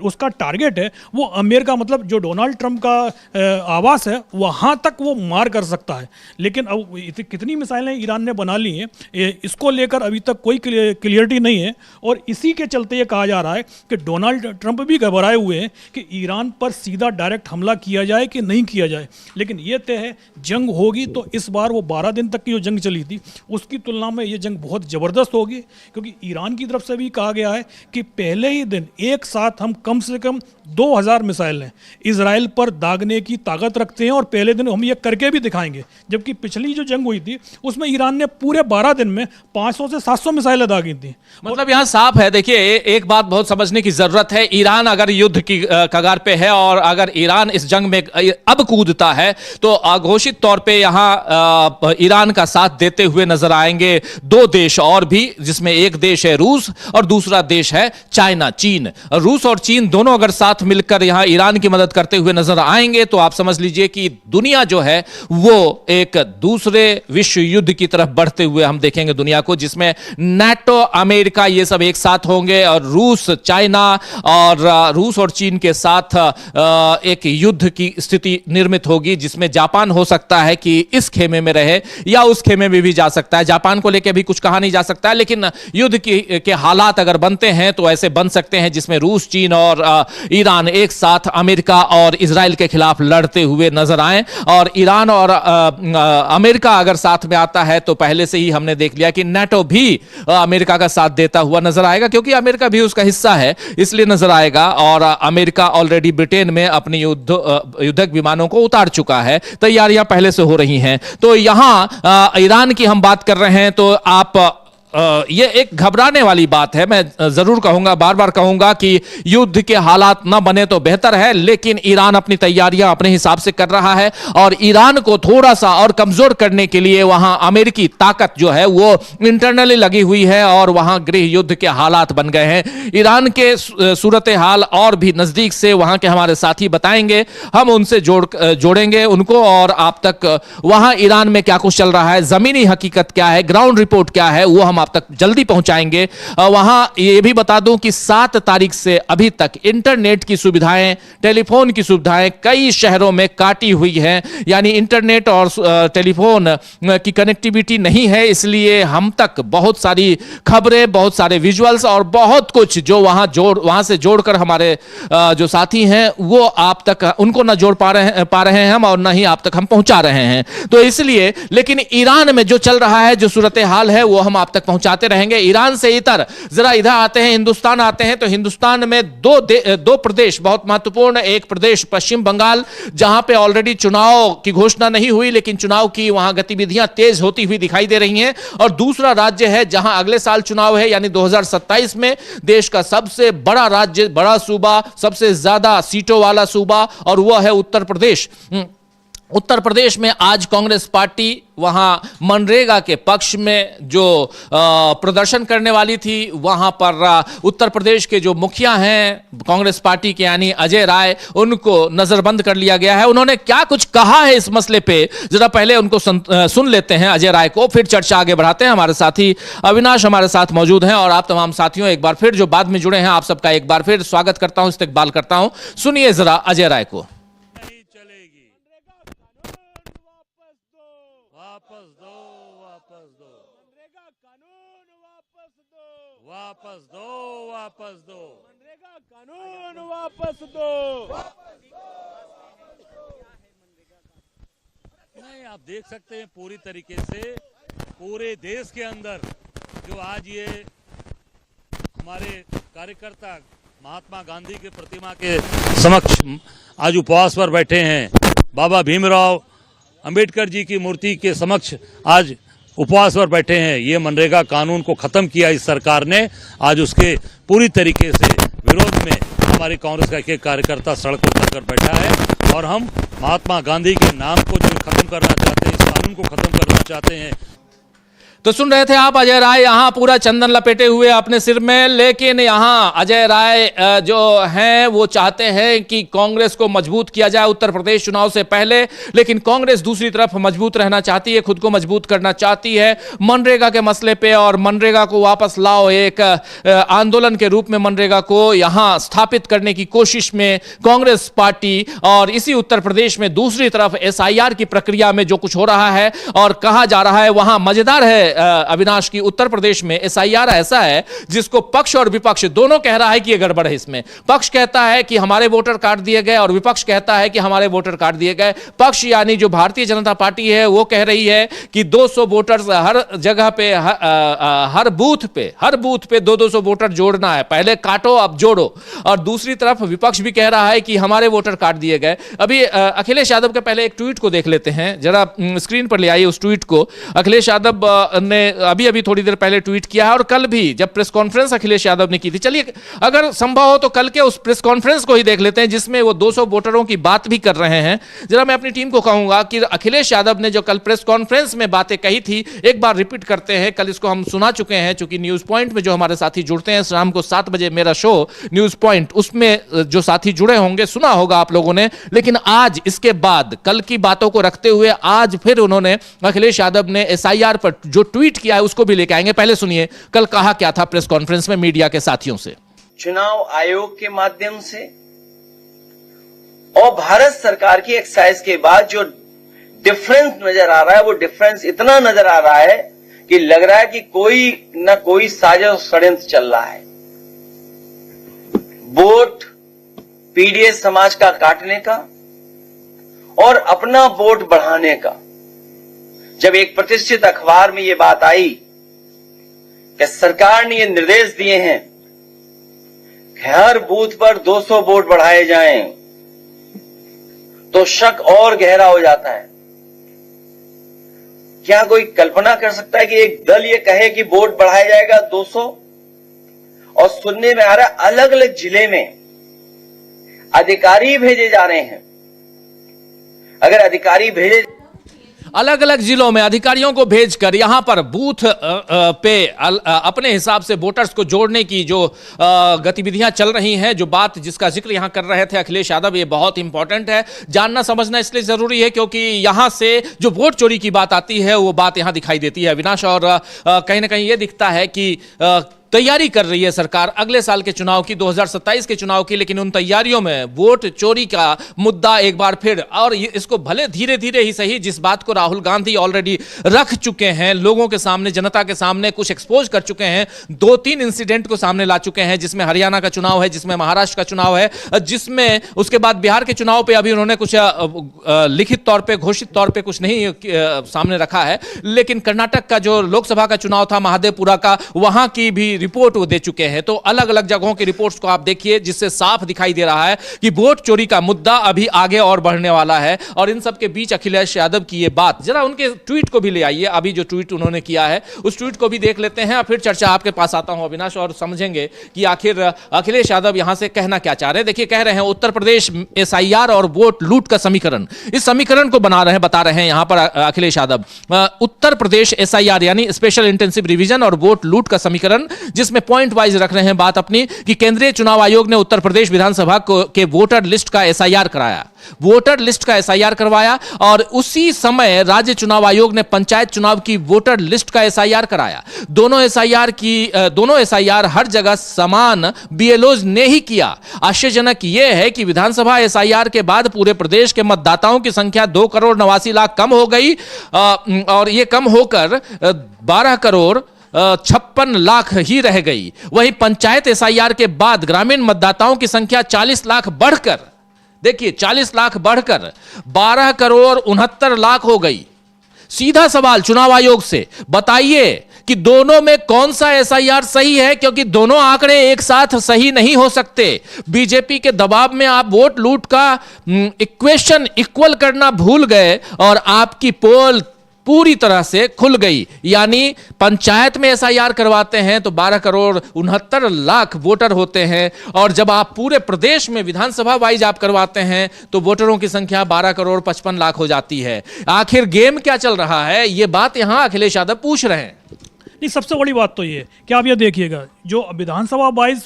उसका टारगेट है वो अमेरिका, मतलब जो डोनाल्ड ट्रंप का आवास है वहाँ तक वो मार कर सकता है। लेकिन अब कितनी मिसाइलें ईरान ने बना ली हैं इसको लेकर अभी तक कोई क्लियरिटी नहीं है। और इसी के चलते ये कहा जा रहा है कि डोनाल्ड ट्रंप भी घबराए हुए हैं कि ईरान पर सीधा डायरेक्ट हमला किया जाए कि नहीं किया जाए। लेकिन ये तय है जंग होगी तो इस बार वो 12 दिन तक की जो जंग चली थी उसकी तुलना में ये जंग बहुत ज़बरदस्त होगी, क्योंकि ईरान की तरफ से भी कहा गया है कि पहले ही दिन एक साथ हम कम से कम 2000 मिसाइलें इजराइल पर दागने की ताकत रखते हैं और पहले दिन हम ये करके भी दिखाएंगे। जबकि पिछली जो जंग हुई थी उसमें ईरान ने पूरे 12 दिन में 500 से 700 मिसाइलें दागी थी। मतलब यहां साफ है, देखिए एक बात बहुत समझने की जरूरत है, ईरान अगर युद्ध की कगार पे है और अगर ईरान इस जंग में अब कूदता है तो घोषित तौर पे यहां ईरान का साथ देते हुए नजर आएंगे दो देश और भी, जिसमें एक देश है रूस और दूसरा देश है चाइना, चीन। रूस और चीन दोनों अगर साथ मिलकर यहां ईरान की मदद करते हुए नजर आएंगे तो आप समझ लीजिए कि दुनिया जो है वो एक दूसरे विश्व युद्ध की तरफ बढ़ते हुए हम देखेंगे दुनिया को, जिसमें नाटो, अमेरिका ये सब एक साथ होंगे और रूस, चाइना और रूस और चीन के साथ एक युद्ध की स्थिति निर्मित होगी, जिसमें जापान हो सकता है कि इस खेमे में रहे या उस खेमे में भी जा सकता है। जापान को लेकर भी कुछ कहा नहीं जा सकता है, लेकिन युद्ध के हालात अगर बनते हैं तो ऐसे बन सकते हैं जिसमें रूस, चीन और ईरान एक साथ अमेरिका और इजराइल के खिलाफ लड़ते हुए नजर नजर आए। और ईरान और अमेरिका अगर साथ में आता है तो पहले से ही हमने देख लिया कि नाटो भी अमेरिका का साथ देता हुआ नजर आएगा, क्योंकि अमेरिका भी उसका हिस्सा है, इसलिए नजर आएगा। और अमेरिका ऑलरेडी ब्रिटेन में अपनी युद्धक विमानों को उतार चुका है, तैयारियां पहले से हो रही हैं। तो यहां ईरान की हम बात कर रहे हैं तो आप ये एक घबराने वाली बात है। मैं जरूर कहूंगा, बार बार कहूंगा कि युद्ध के हालात ना बने तो बेहतर है, लेकिन ईरान अपनी तैयारियां अपने हिसाब से कर रहा है। और ईरान को थोड़ा सा और कमजोर करने के लिए वहां अमेरिकी ताकत जो है वो इंटरनली लगी हुई है और वहां गृह युद्ध के हालात बन गए हैं। ईरान के सूरत हाल और भी नजदीक से वहां के हमारे साथी बताएंगे, हम उनसे जोड़ेंगे उनको, और आप तक वहां ईरान में क्या कुछ चल रहा है, जमीनी हकीकत क्या है, ग्राउंड रिपोर्ट क्या है, वो हम आप तक जल्दी पहुंचाएंगे। वहां ये भी बता दूं कि 7 तारीख से अभी तक इंटरनेट की सुविधाएं, टेलीफोन की सुविधाएं कई शहरों में काटी हुई हैं, यानी इंटरनेट और टेलीफोन की कनेक्टिविटी नहीं है। इसलिए हम तक बहुत सारी खबरें, बहुत सारे विजुअल्स और बहुत कुछ जो वहां से जोड़कर हमारे जो साथी हैं वो आप तक उनको ना जोड़ पा रहे हैं हम, और ना ही आप तक हम पहुंचा रहे हैं। तो इसलिए, लेकिन ईरान में जो चल रहा है, जो सूरत हाल है, वो हम आप तक पहुंचाते रहेंगे। ईरान से इधर जरा इधर आते हैं, हिंदुस्तान आते हैं। तो हिंदुस्तान में दो प्रदेश बहुत महत्वपूर्ण, एक प्रदेश पश्चिम बंगाल, जहां पे ऑलरेडी चुनाव की घोषणा नहीं हुई, लेकिन चुनाव की वहां गतिविधियां तेज होती हुई दिखाई दे रही हैं। और दूसरा राज्य है जहां अगले साल चुनाव है, यानी 2027 में, देश का सबसे बड़ा राज्य, बड़ा सूबा, सबसे ज्यादा सीटों वाला सूबा, और वह है उत्तर प्रदेश। उत्तर प्रदेश में आज कांग्रेस पार्टी वहां मनरेगा के पक्ष में जो प्रदर्शन करने वाली थी, वहां पर उत्तर प्रदेश के जो मुखिया हैं कांग्रेस पार्टी के, यानी अजय राय, उनको नजरबंद कर लिया गया है। उन्होंने क्या कुछ कहा है इस मसले पे, जरा पहले उनको सुन लेते हैं अजय राय को, फिर चर्चा आगे बढ़ाते हैं। हमारे साथी अविनाश हमारे साथ मौजूद हैं, और आप तमाम साथियों एक बार फिर जो बाद में जुड़े हैं, आप सबका एक बार फिर स्वागत करता हूं, इस्तकबाल करता हूं। सुनिए जरा अजय राय को। वापस दो मनरेगा कानून, वापस दो। नहीं, आप देख सकते हैं पूरी तरीके से पूरे देश के अंदर जो आज ये हमारे कार्यकर्ता महात्मा गांधी की प्रतिमा के समक्ष आज उपवास पर बैठे हैं, बाबा भीमराव अंबेडकर जी की मूर्ति के समक्ष आज उपवास पर बैठे हैं। ये मनरेगा कानून को खत्म किया इस सरकार ने, आज उसके पूरी तरीके से विरोध में हमारी कांग्रेस का एक कार्यकर्ता सड़क पर उतरकर बैठा है। और हम महात्मा गांधी के नाम को जो खत्म करना चाहते हैं, इस कानून को खत्म करना चाहते हैं। तो सुन रहे थे आप अजय राय, यहां पूरा चंदन लपेटे हुए अपने सिर में, लेकिन यहां अजय राय जो हैं वो चाहते हैं कि कांग्रेस को मजबूत किया जाए उत्तर प्रदेश चुनाव से पहले, लेकिन कांग्रेस दूसरी तरफ मजबूत रहना चाहती है, खुद को मजबूत करना चाहती है मनरेगा के मसले पे, और मनरेगा को वापस लाओ, एक आंदोलन के रूप में मनरेगा को यहां स्थापित करने की कोशिश में कांग्रेस पार्टी। और इसी उत्तर प्रदेश में दूसरी तरफ SIR की प्रक्रिया में जो कुछ हो रहा है और कहा जा रहा है, वहां मजेदार है अविनाश की, उत्तर प्रदेश में SIR ऐसा है जिसको पक्ष और विपक्ष दोनों कह रहा है कि यह गड़बड़ है। इसमें पक्ष कहता है कि हमारे वोटर कार्ड दिए गए, और विपक्ष कहता है कि हमारे वोटर कार्ड दिए गए। पक्ष यानी जो भारतीय जनता पार्टी है वो कह रही है कि 200 वोटर्स हर जगह पे, हर बूथ पे 200 वोटर जोड़ना है, पहले काटो अब जोड़ो। और दूसरी तरफ विपक्ष भी कह रहा है कि हमारे वोटर कार्ड दिए गए। अभी अखिलेश यादव के पहले एक ट्वीट को देख लेते हैं, जरा स्क्रीन पर ले आइए उस ट्वीट को। अखिलेश यादव ने अभी थोड़ी देर पहले ट्वीट किया है, और कल भी जब प्रेस कॉन्फ्रेंस अखिलेश यादव ने की थी, चलिए अगर संभव हो तो कल के उस प्रेस कॉन्फ्रेंस को ही देख लेते हैं जिसमें वो 200 वोटरों की बात भी कर रहे हैं। जरा मैं अपनी टीम को कहूंगा कि अखिलेश यादव ने जो कल प्रेस कॉन्फ्रेंस में बातें कही थी, एक बार रिपीट करते हैं। कल इसको हम सुना चुके हैं, चूंकि न्यूज पॉइंट में जो हमारे साथी जुड़ते हैं, शाम को 7 बजे मेरा शो न्यूज पॉइंट, उसमें जो साथी जुड़े होंगे सुना होगा आप लोगों ने। लेकिन आज इसके बाद कल की बातों को रखते हुए आज फिर उन्होंने, अखिलेश यादव ने SIR पर जो ट्वीट किया है उसको भी लेके आएंगे। पहले सुनिए कल कहा क्या था प्रेस कॉन्फ्रेंस में मीडिया के साथियों से। चुनाव आयोग के माध्यम से और भारत सरकार की एक्सरसाइज के बाद जो डिफरेंस नजर आ रहा है, वो डिफरेंस इतना नजर आ रहा है कि लग रहा है कि कोई न कोई साजिश षड्यंत्र चल रहा है। वोट पीडीएस समाज का काटने का और अपना वोट बढ़ाने का। जब एक प्रतिष्ठित अखबार में यह बात आई कि सरकार ने ये निर्देश दिए हैं कि हर बूथ पर 200 वोट बढ़ाए जाएं, तो शक और गहरा हो जाता है। क्या कोई कल्पना कर सकता है कि एक दल ये कहे कि वोट बढ़ाया जाएगा 200, और सुनने में आ रहा है अलग अलग जिले में अधिकारी भेजे जा रहे हैं। अगर अधिकारी भेजे, अलग अलग जिलों में अधिकारियों को भेजकर यहां पर बूथ पे अपने हिसाब से वोटर्स को जोड़ने की जो गतिविधियां चल रही हैं, जो बात जिसका जिक्र यहां कर रहे थे अखिलेश यादव, ये बहुत इंपॉर्टेंट है, जानना समझना इसलिए जरूरी है क्योंकि यहां से जो वोट चोरी की बात आती है वो बात यहां दिखाई देती है अविनाश। और कहीं ना कहीं ये दिखता है कि तैयारी कर रही है सरकार अगले साल के चुनाव की, 2027 के चुनाव की, लेकिन उन तैयारियों में वोट चोरी का मुद्दा एक बार फिर, और इसको भले धीरे धीरे ही सही, जिस बात को राहुल गांधी ऑलरेडी रख चुके हैं लोगों के सामने, जनता के सामने कुछ एक्सपोज कर चुके हैं, 2-3 इंसिडेंट को सामने ला चुके हैं, जिसमें हरियाणा का चुनाव है, जिसमें महाराष्ट्र का चुनाव है, जिसमें उसके बाद बिहार के चुनाव पर अभी उन्होंने कुछ लिखित तौर पर, घोषित तौर पर कुछ नहीं सामने रखा है, लेकिन कर्नाटक का जो लोकसभा का चुनाव था महादेवपुरा का, वहां की भी रिपोर्ट वो दे चुके हैं। तो अलग अलग जगहों की रिपोर्ट्स को आप देखिए, जिससे साफ दिखाई दे रहा है कि वोट चोरी का मुद्दा अभी आगे और बढ़ने वाला है। और इन सब के बीच अखिलेश यादव की ये बात, जरा उनके ट्वीट को भी ले आइए, अभी जो ट्वीट उन्होंने किया है उस ट्वीट को भी देख लेते हैं, और फिर चर्चा आपके पास आता हूं अविनाश, और समझेंगे कि आखिर अखिलेश यादव यहां से कहना क्या चाह रहे हैं। देखिए, कह रहे हैं उत्तर प्रदेश SIR और वोट लूट का समीकरण, इस समीकरण को बता रहे हैं यहां पर अखिलेश यादव। उत्तर प्रदेश SIR यानी स्पेशल इंटेंसिव रिवीजन और वोट लूट का समीकरण, जिसमें पॉइंट वाइज रख रहे हैं बात अपनी कि केंद्रीय चुनाव आयोग ने उत्तर प्रदेश विधानसभा के वोटर लिस्ट का SIR कराया, वोटर लिस्ट का SIR करवाया, और उसी समय राज्य चुनाव आयोग ने पंचायत चुनाव की वोटर लिस्ट का SIR कराया। दोनों SIR हर जगह समान BLOs ने ही किया। आश्चर्यजनक यह है कि विधानसभा SIR के बाद पूरे प्रदेश के मतदाताओं की संख्या 2,89,00,000 कम हो गई, और यह कम होकर 12,56,00,000 ही रह गई। वहीं पंचायत SIR के बाद ग्रामीण मतदाताओं की संख्या 40 लाख बढ़कर, देखिए 40 लाख बढ़कर 12,69,00,000 हो गई। सीधा सवाल चुनाव आयोग से, बताइए कि दोनों में कौन सा SIR सही है, क्योंकि दोनों आंकड़े एक साथ सही नहीं हो सकते। बीजेपी के दबाव में आप वोट लूट का इक्वेशन इक्वल करना भूल गए और आपकी पोल पूरी तरह से खुल गई। यानी पंचायत में SIR करवाते हैं तो 12,69,00,000 वोटर होते हैं, और जब आप पूरे प्रदेश में विधानसभा वाइज आप करवाते हैं तो वोटरों की संख्या 12,55,00,000 हो जाती है। आखिर गेम क्या चल रहा है, ये बात यहां अखिलेश यादव पूछ रहे हैं। नहीं, सबसे बड़ी बात तो ये कि आप ये देखिएगा, जो विधानसभा वाइज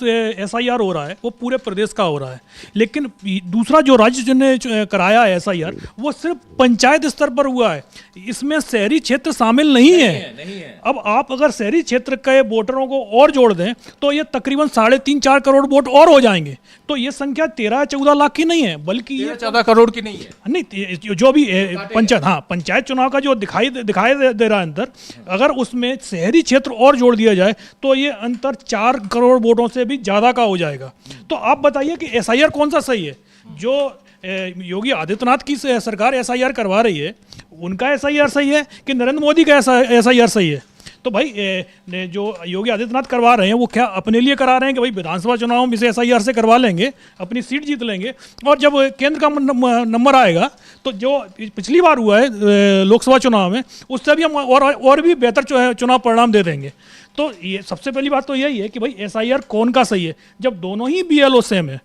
SIR हो रहा है वो पूरे प्रदेश का हो रहा है, लेकिन दूसरा जो राज्य ने कराया है SIR वो सिर्फ पंचायत स्तर पर हुआ है, इसमें शहरी क्षेत्र शामिल नहीं है। अब आप अगर शहरी क्षेत्र के वोटरों को और जोड़ दें तो ये तकरीबन 3.5-4 करोड़ वोट और हो जाएंगे। तो ये संख्या 13-14 लाख की नहीं है, बल्कि ये 14 करोड़ की नहीं है। नहीं, जो भी पंचायत चुनाव का जो दिखाई दे रहा है अंतर, अगर उसमें शहरी क्षेत्र और जोड़ दिया जाए तो ये अंतर 4 करोड़ वोटों से भी ज्यादा का हो जाएगा। तो आप बताइए कि SIR कौन सा सही है? जो योगी आदित्यनाथ की सरकार SIR करवा रही है उनका SIR सही है कि नरेंद्र मोदी का SIR सही है? तो भाई जो योगी आदित्यनाथ करवा रहे हैं वो क्या अपने लिए करा रहे हैं कि भाई विधानसभा चुनाव में इसे SIR से करवा लेंगे, अपनी सीट जीत लेंगे, और जब केंद्र का नंबर आएगा तो जो पिछली बार हुआ है लोकसभा चुनाव में, उससे भी हम और भी बेहतर चुनाव परिणाम दे देंगे। तो ये सबसे पहली बात तो यही है कि भाई SIR कौन का सही है, जब दोनों ही BLO सेम है।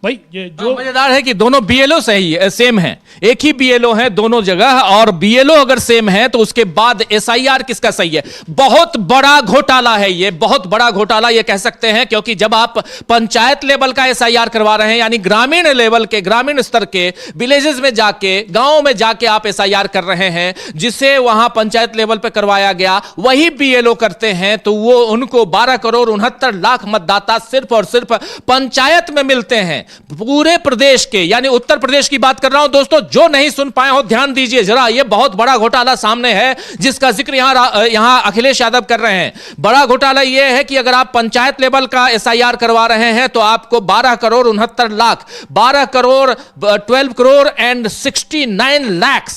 भाई ये जो मजेदार है कि दोनों BLO सही है, सेम है, एक ही BLO है दोनों जगह, और BLO अगर सेम है तो उसके बाद SIR किसका सही है? बहुत बड़ा घोटाला है ये, बहुत बड़ा घोटाला ये कह सकते हैं, क्योंकि जब आप पंचायत लेवल का SIR करवा रहे हैं, यानी ग्रामीण लेवल के, ग्रामीण स्तर के विलेजेस में जाके, गांव में जाके आप SIR कर रहे हैं, जिसे वहां पंचायत लेवल पे करवाया गया वही BLO करते हैं, तो वो उनको 12,69,00,000 मतदाता सिर्फ और सिर्फ पंचायत में मिलते हैं। पूरे प्रदेश के, यानी उत्तर प्रदेश की बात कर रहा हूं दोस्तों। जो नहीं सुन पाए हो ध्यान दीजिए जरा, यह बहुत बड़ा घोटाला सामने है जिसका जिक्र यहां अखिलेश यादव कर रहे हैं। बड़ा घोटाला यह है कि अगर आप पंचायत लेवल का एसआईआर करवा रहे हैं तो आपको 12 करोड़ 69 लाख, 12 करोड़ 12 करोड़ एंड 69 लाख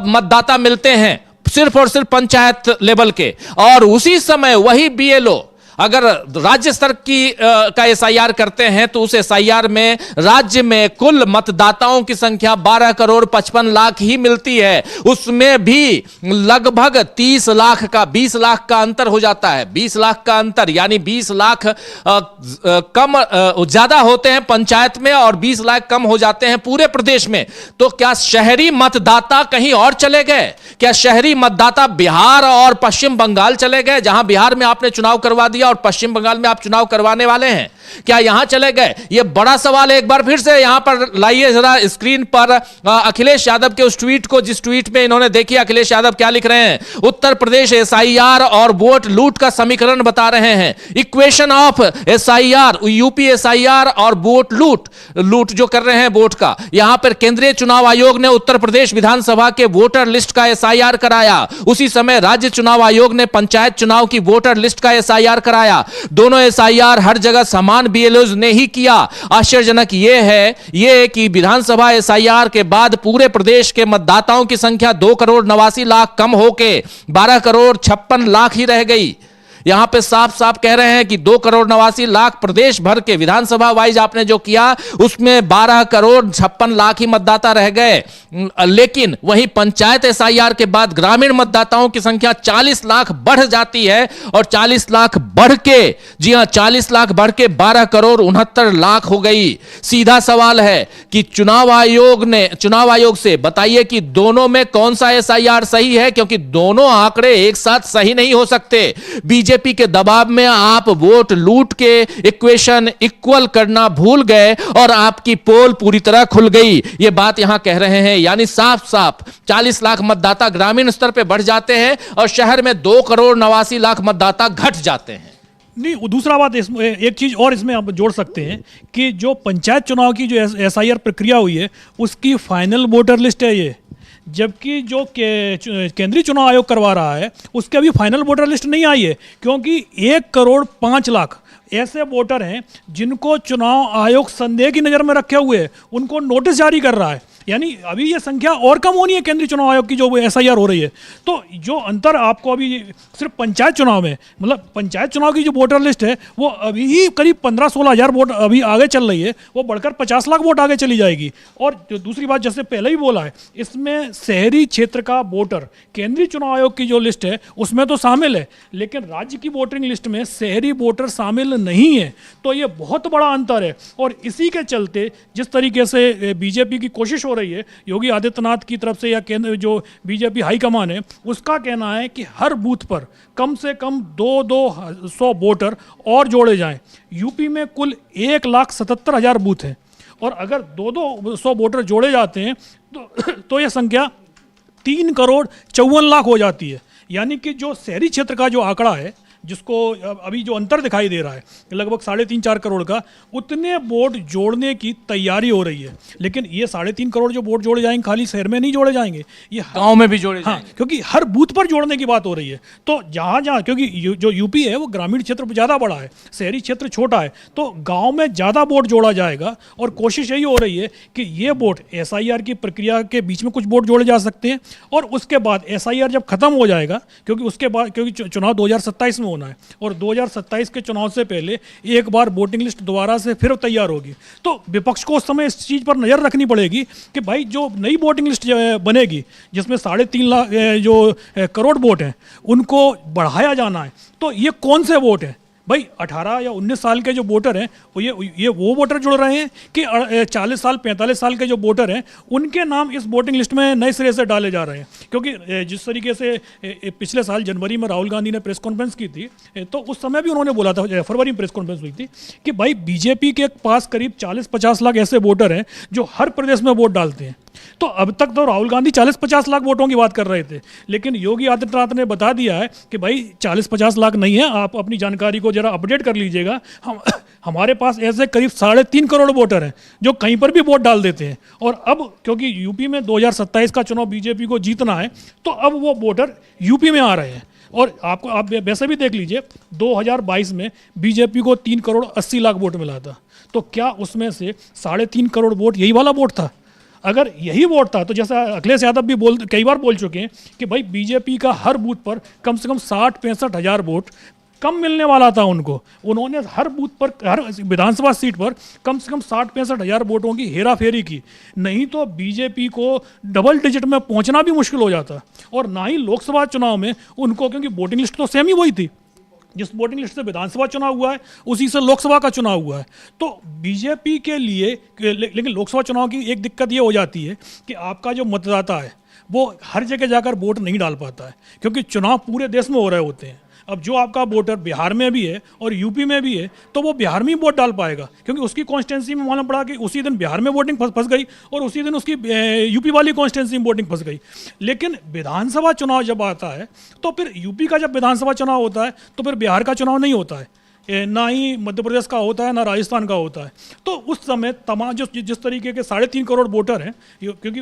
मतदाता मिलते हैं सिर्फ और सिर्फ पंचायत लेवल के। और उसी समय वही बीएलओ अगर राज्य स्तर की का एसआईआर करते हैं तो उस एसआईआर में राज्य में कुल मतदाताओं की संख्या 12 करोड़ 55 लाख ही मिलती है। उसमें भी लगभग 30 लाख का 20 लाख का अंतर हो जाता है। 20 लाख का अंतर यानी 20 लाख कम ज्यादा होते हैं पंचायत में और 20 लाख कम हो जाते हैं पूरे प्रदेश में। तो क्या शहरी मतदाता कहीं और चले गए? क्या शहरी मतदाता बिहार और पश्चिम बंगाल चले गए, जहां बिहार में आपने चुनाव करवा दिया और पश्चिम बंगाल में आप चुनाव करवाने वाले हैं? क्या यहां चले गए? यह बड़ा सवाल है। एक बार फिर से यहां पर लाइए जरा स्क्रीन पर अखिलेश यादव के उस ट्वीट को, जिस ट्वीट में इन्होंने, देखिए अखिलेश यादव क्या लिख रहे हैं। उत्तर प्रदेश एसआईआर और वोट लूट का समीकरण बता रहे हैं। Equation of SIR, UP SIR और वोट लूट जो कर रहे हैं वोट का। यहां पर केंद्रीय चुनाव आयोग ने उत्तर प्रदेश विधानसभा के वोटर लिस्ट का एसआईआर कराया। उसी समय राज्य चुनाव आयोग ने पंचायत चुनाव की वोटर लिस्ट का एसआईआर कराया। दोनों एसआईआर हर जगह समान बीएलओज ने ही किया। आश्चर्यजनक यह है कि विधानसभा एसआईआर के बाद पूरे प्रदेश के मतदाताओं की संख्या 2 करोड़ 89 लाख कम होके 12 करोड़ 56 लाख ही रह गई। यहां पे साफ साफ कह रहे हैं कि 2 करोड़ 89 लाख प्रदेश भर के विधानसभा वाइज आपने जो किया उसमें 12 करोड़ 56 लाख ही मतदाता रह गए। लेकिन वहीं पंचायत एसआईआर के बाद ग्रामीण मतदाताओं की संख्या 40 लाख बढ़ जाती है और 40 लाख बढ़ के, जी हां 40 लाख बढ़ के 12 करोड़ 69 लाख हो गई। सीधा सवाल है कि चुनाव आयोग से बताइए कि दोनों में कौन सा एसआईआर सही है, क्योंकि दोनों आंकड़े एक साथ सही नहीं हो सकते। बीजेपी के दबाव में आप वोट लूट के इक्वेशन इक्वल करना भूल गए और आपकी पोल पूरी तरह खुल गई। यह बात यहां कह रहे हैं। यानी साफ साफ 40 लाख मतदाता ग्रामीण स्तर पे बढ़ जाते हैं और शहर में 2 करोड़ 89 लाख मतदाता घट जाते हैं। नहीं, दूसरा बात इसमें एक चीज़ और इसमें आप जोड़ सकते हैं कि जो पंचायत चुनाव की जो एसआईआर प्रक्रिया हुई है उसकी फाइनल वोटर लिस्ट है ये, जबकि जो केंद्रीय चुनाव आयोग करवा रहा है उसके अभी फाइनल वोटर लिस्ट नहीं आई है, क्योंकि 1 करोड़ 5 लाख ऐसे वोटर हैं जिनको चुनाव आयोग संदेह की नज़र में रखे हुए है, उनको नोटिस जारी कर रहा है। यानी अभी ये संख्या और कम होनी है केंद्रीय चुनाव आयोग की जो एसआईआर हो रही है। तो जो अंतर आपको अभी सिर्फ पंचायत चुनाव में, मतलब पंचायत चुनाव की जो वोटर लिस्ट है वो अभी ही करीब 15-16 हज़ार वोट अभी आगे चल रही है, वो बढ़कर 50 लाख वोट आगे चली जाएगी। और जो दूसरी बात, जैसे पहले ही बोला है, इसमें शहरी क्षेत्र का वोटर केंद्रीय चुनाव आयोग की जो लिस्ट है उसमें तो शामिल है, लेकिन राज्य की वोटिंग लिस्ट में शहरी वोटर शामिल नहीं है। तो ये बहुत बड़ा अंतर है। और इसी के चलते जिस तरीके से बीजेपी की कोशिश हो रही है योगी आदित्यनाथ की तरफ से या केंद्र जो बीजेपी हाईकमान है उसका कहना है कि हर बूथ पर कम से कम 200 वोटर और जोड़े जाएं। यूपी में कुल 1,77,000 बूथ हैं और अगर 200 वोटर जोड़े जाते हैं तो यह संख्या 3 करोड़ 54 लाख हो जाती है। यानी कि जो शहरी क्षेत्र का जो आंकड़ा है, जिसको अभी जो अंतर दिखाई दे रहा है लगभग 3.5-4 करोड़ का, उतने वोट जोड़ने की तैयारी हो रही है। लेकिन ये 3.5 करोड़ जो वोट जोड़े जाएंगे खाली शहर में नहीं जोड़े जाएंगे, ये गांव में भी जोड़े जाएंगे। हाँ, क्योंकि हर बूथ पर जोड़ने की बात हो रही है। तो जहाँ जहाँ, क्योंकि जो यूपी है वो ग्रामीण क्षेत्र ज़्यादा बड़ा है, शहरी क्षेत्र छोटा है, तो गाँव में ज़्यादा वोट जोड़ा जाएगा। और कोशिश यही हो रही है कि ये वोट एसआईआर की प्रक्रिया के बीच में कुछ वोट जोड़े जा सकते हैं और उसके बाद एसआईआर जब खत्म हो जाएगा, क्योंकि चुनाव 2027 में होना है और 2027 के चुनाव से पहले एक बार वोटिंग लिस्ट दोबारा से फिर तैयार होगी, तो विपक्ष को उस समय इस चीज़ पर नज़र रखनी पड़ेगी कि भाई जो नई वोटिंग लिस्ट बनेगी जिसमें 3.5 लाख जो करोड़ वोट हैं उनको बढ़ाया जाना है, तो ये कौन से वोट हैं? भाई 18 या 19 साल के जो वोटर हैं ये वो वोटर जुड़ रहे हैं कि 40 साल 45 साल के जो वोटर हैं उनके नाम इस वोटिंग लिस्ट में नए सिरे से डाले जा रहे हैं। क्योंकि जिस तरीके से पिछले साल जनवरी में राहुल गांधी ने प्रेस कॉन्फ्रेंस की थी, तो उस समय भी उन्होंने बोला था, फरवरी में प्रेस कॉन्फ्रेंस हुई थी, कि भाई बीजेपी के पास करीब 40-50 लाख ऐसे वोटर हैं जो हर प्रदेश में वोट डालते हैं। तो अब तक तो राहुल गांधी 40-50 लाख वोटों की बात कर रहे थे, लेकिन योगी आदित्यनाथ ने बता दिया है कि भाई 40-50 लाख नहीं है, आप अपनी जानकारी को जरा अपडेट कर लीजिएगा। हमारे पास ऐसे करीब 3.5 करोड़ वोटर हैं जो कहीं पर भी वोट डाल देते हैं। और अब क्योंकि यूपी में 2027 का चुनाव बीजेपी को जीतना है, तो अब वो वोटर यूपी में आ रहे हैं। और आप वैसे भी देख लीजिए, 2022 में बीजेपी को 3 करोड़ 80 लाख वोट मिला था, तो क्या उसमें से 3.5 करोड़ वोट यही वाला वोट था? अगर यही वोट था तो जैसा अखिलेश यादव भी कई बार बोल चुके हैं कि भाई बीजेपी का हर बूथ पर कम से कम 60-65 हज़ार वोट कम मिलने वाला था उनको। उन्होंने हर बूथ पर, हर विधानसभा सीट पर कम से कम 60-65 हज़ार वोटों की हेरा फेरी की, नहीं तो बीजेपी को डबल डिजिट में पहुंचना भी मुश्किल हो जाता। और ना ही लोकसभा चुनाव में उनको, क्योंकि वोटिंग लिस्ट तो सेम ही वही थी, जिस वोटिंग लिस्ट से विधानसभा चुनाव हुआ है उसी से लोकसभा का चुनाव हुआ है। तो बीजेपी के लिए, लेकिन लोकसभा चुनाव की एक दिक्कत ये हो जाती है कि आपका जो मतदाता है वो हर जगह जाकर वोट नहीं डाल पाता है, क्योंकि चुनाव पूरे देश में हो रहे होते हैं। अब जो आपका वोटर बिहार में भी है और यूपी में भी है, तो वो बिहार में ही वोट डाल पाएगा, क्योंकि उसकी कॉन्स्टिट्यूंसी में मालूम पड़ा कि उसी दिन बिहार में वोटिंग फंस गई और उसी दिन उसकी यूपी वाली कॉन्स्टिट्यूंसी में वोटिंग फंस गई। लेकिन विधानसभा चुनाव जब आता है तो फिर यूपी का जब विधानसभा चुनाव होता है तो फिर बिहार का चुनाव नहीं होता है, ना ही मध्य प्रदेश का होता है, ना राजस्थान का होता है। तो उस समय तमाम जिस तरीके के 3.5 करोड़ वोटर हैं, क्योंकि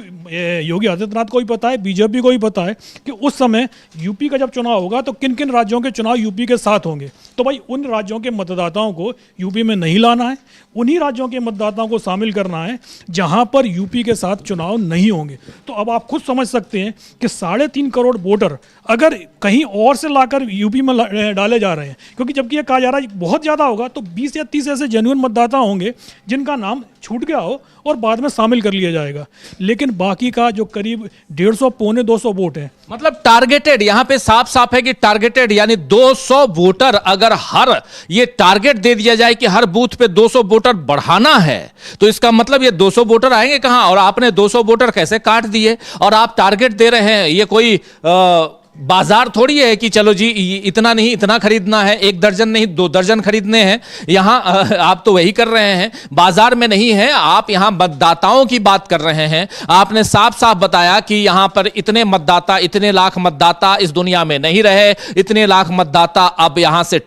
योगी आदित्यनाथ को भी पता है, बीजेपी को भी पता है कि उस समय यूपी का जब चुनाव होगा तो किन किन राज्यों के चुनाव यूपी के साथ होंगे। तो भाई उन राज्यों के मतदाताओं को यूपी में नहीं लाना है, उन्हीं राज्यों के मतदाताओं को शामिल करना है जहां पर यूपी के साथ चुनाव नहीं होंगे। तो अब आप खुद समझ सकते हैं कि 3.5 करोड़ वोटर अगर कहीं और से लाकर यूपी में डाले जा रहे हैं, क्योंकि जबकि ये कहा जा रहा है बहुत ज़्यादा होगा तो 20 या 30 ऐसे जेन्युइन मतदाता होंगे जिनका नाम छूट गया हो और बाद में शामिल कर लिया जाएगा। लेकिन बाकी का जो करीब 150-200 वोट है, मतलब टारगेटेड, यहां पे साफ साफ है कि टारगेटेड, यानी 200 वोटर, अगर हर ये टारगेट दे दिया जाए कि हर बूथ पे 200 वोटर बढ़ाना है, तो इसका मतलब ये 200 वोटर आएंगे कहां? और आपने 200 वोटर कैसे काट दिए? और आप टारगेट दे रहे हैं, ये कोई बाजार थोड़ी है कि चलो जी इतना नहीं इतना खरीदना है, 1 दर्जन नहीं 2 दर्जन खरीदने हैं। यहां आप तो वही कर रहे हैं, बाजार में नहीं है, आप यहां मतदाताओं की बात कर रहे हैं। आपने साफ साफ बताया कि यहां पर इतने मतदाता, इतने लाख मतदाता इस दुनिया में नहीं रहे, इतने लाख मतदाता अब यहां से